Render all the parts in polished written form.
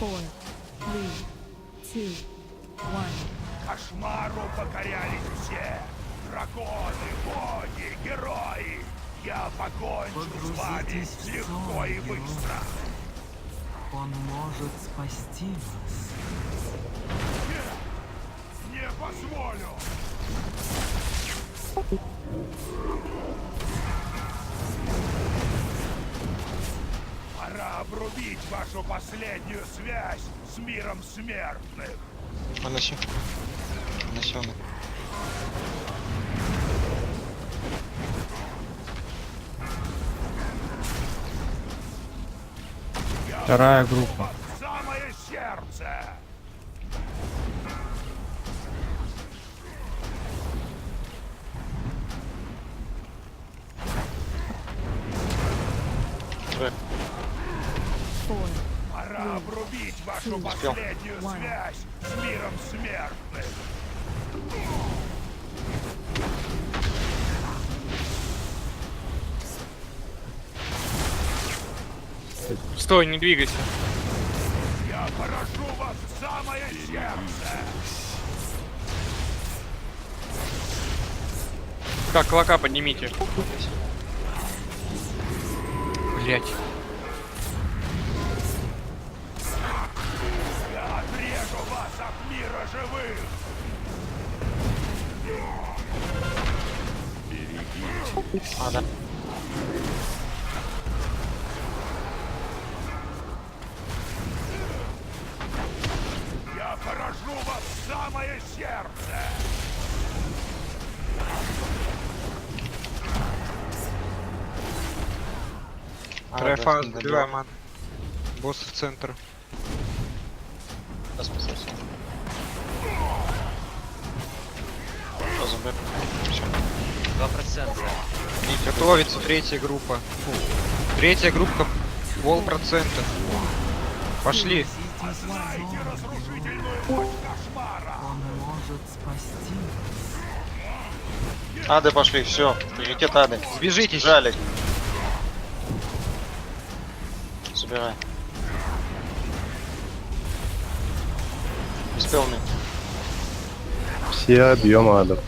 4, 3, 2, 1. Кошмару покорялись все. Драконы, боги, герои. Я покончу с вами Погрузитесь в легко сон, и быстро. Он может спасти вас. Не позволю. Пора обрубить вашу последнюю связь с миром смертных. Выноси. Выноси он. Вторая группа. В самое сердце. Трек. 4, Пора обрубить вашу Успел. последнюю связь с миром смертных. Стой, не двигайся. Я поражу вас в самое сердце. Так, клока поднимите. Блять. Я отрежу вас от мира живых. А, да. Я поражу вас в самое сердце. А, Трайфаус, да, забивай ман. Босс в центр. да, спасайся. Что забыл? Всё. 2%. Готовится третья группа. Третья группа. Полпроцента. Пошли. Познайте разрушительную мощь кошмара. Он может спасти вас. Ады пошли, все. Приоритет ады. Сбежитесь. Жали. Собирай. Беспилный. Все объемы адов.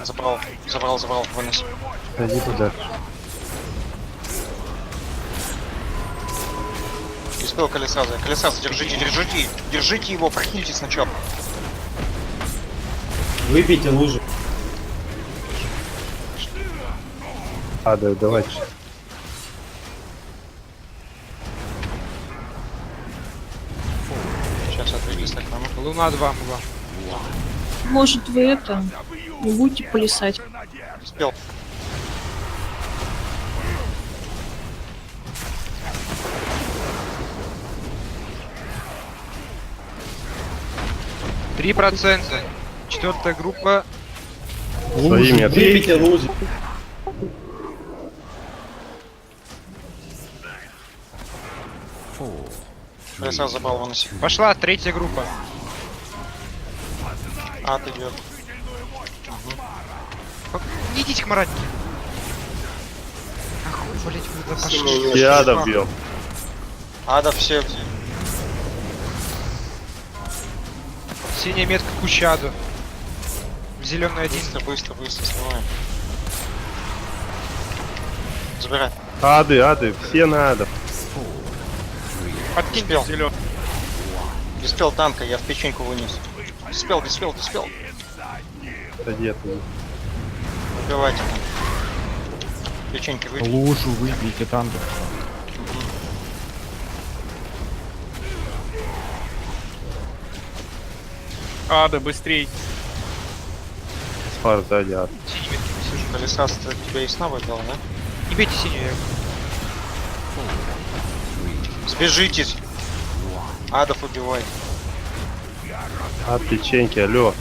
Забрал, забрал, забрал, выноси. Иди туда. Беспил колесаза. Колесаза, держите, держите. Держите его, прохильте сначала. Выпейте лужу. Ады, давайте. Сейчас отвлекись так нам. Луна 2 мгла. Может, вы это, не будете плясать? Успел. Три процента. Четвертая группа. Своими Выпейте лужу. Колесаз забрал, выноси. Пошла третья группа. Ад идет. Не идите к маратнике. Охуй, блять, вы туда пошли. Все адов бьем. Ада все. Синяя метка кущаду. Зеленый один. Быстро, быстро, быстро снимаем. Забирай. Ады, все на адов. Подкиньте Успел. зеленый. Беспел танка, я в печеньку вынес. Беспел, беспел, беспел. Иди оттуда. Убивайте там. Печеньки выпей. Лужу выбейте там. Ада, быстрей. Спар сзади ад. Синяя метка сижу. Колесаз, тебя и сна выбил, да? Не бейте синюю. Сбежитесь. Адов убивай. Ад печеньки, алло.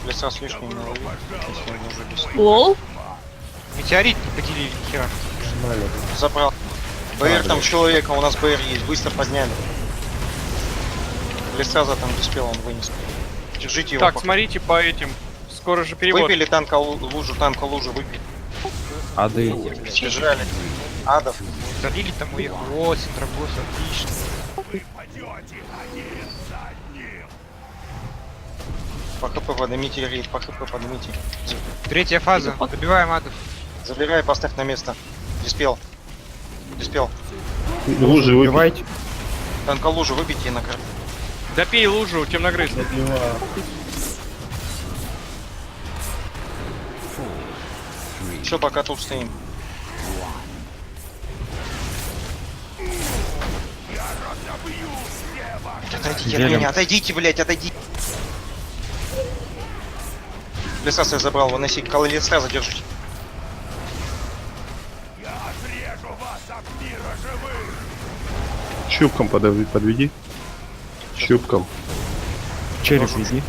Колесаз лишний не лови. Если он уже без- Лол? Метеорит не поделили нихера. Нормально. Забрал. БР там блядь. человека, у нас БР есть, быстро подняли. Колесаза там беспел, он вынес. Держите его. Так, пока. смотрите по этим. Скоро же перевод. Выбили танка танка лужу, выбили. Ады. Бежали. Адов. Залили там у их. О, центробосс, отлично. Вы падете один за одним. По ХП поднимите рейд, по ХП поднимите. Третья фаза. Добиваем адов. Забирай, поставь на место. Диспел. Диспел. Лужи выбить. Танка лужу выбейте на карту. Допей лужу, темногрыз. Все, пока тут стоим. Отойдите от меня, отойдите, блять, отойдите. Леса я забрал, выноси, колы леса задержите. Я отрежу вас от мира живых. Щупком подведи. Щупком. Череп веди.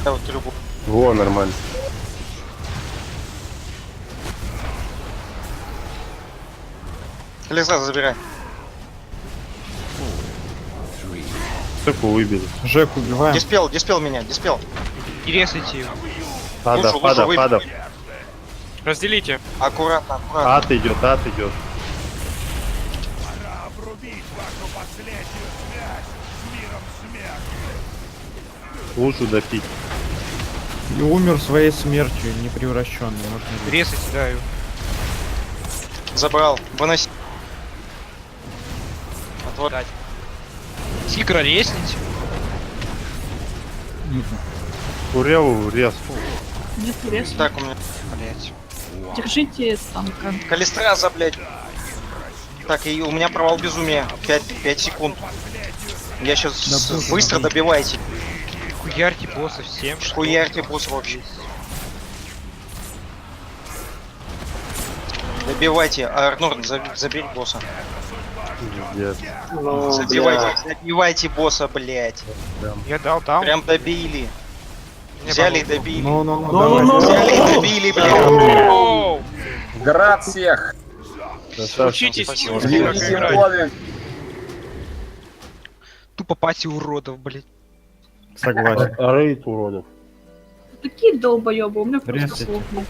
Да, вот трюбу. Во, нормально. Леса забирай. Только выбили. Жек убиваем. Диспел меня, диспел. И резайте его. Адов, лужу адов, выбили. адов. Разделите. Аккуратно, аккуратно. Ад идет, ад идет. Пора обрубить вашу последнюю связь с миром смерти. Лужу допить. И умер своей смертью, не превращенный. Можно Резайте, да, его. Забрал, выноси. Отвод. Тигра резните. Урел, рез. Нет, рез. Так, у меня. Блять. Держите танка. Калистраза, блядь. Так, и у меня провал безумия. 5 секунд. Я сейчас быстро добивайте. Хуярьте босса всем. что Хуярьте босс вообще. Добивайте. Арнольд, забери босса. Пиздец. Забивайте босса, блядь. Я дал. Прям добили. Мне Взяли и бабу. добили. Ну, Взяли и добили, блядь. Град всех! Учитесь, Спасибо. как играть. Ловим! Тупо пати уродов, блять. Согласен. Рейд уродов. Такие долбоебы, у меня просто Резайте. слов нет.